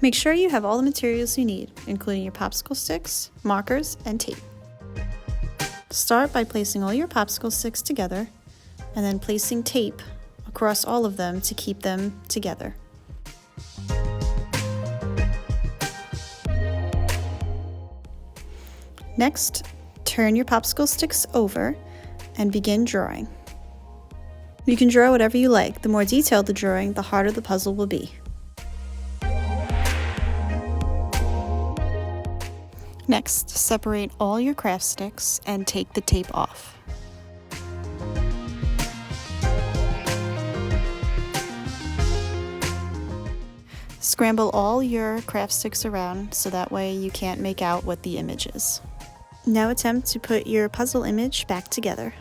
Make sure you have all the materials you need, including your popsicle sticks, markers, and tape. Start by placing all your popsicle sticks together and then placing tape across all of them to keep them together. Next, turn your popsicle sticks over and begin drawing. You can draw whatever you like. The more detailed the drawing, the harder the puzzle will be. Next, separate all your craft sticks and take the tape off. Scramble all your craft sticks around so that way you can't make out what the image is. Now attempt to put your puzzle image back together.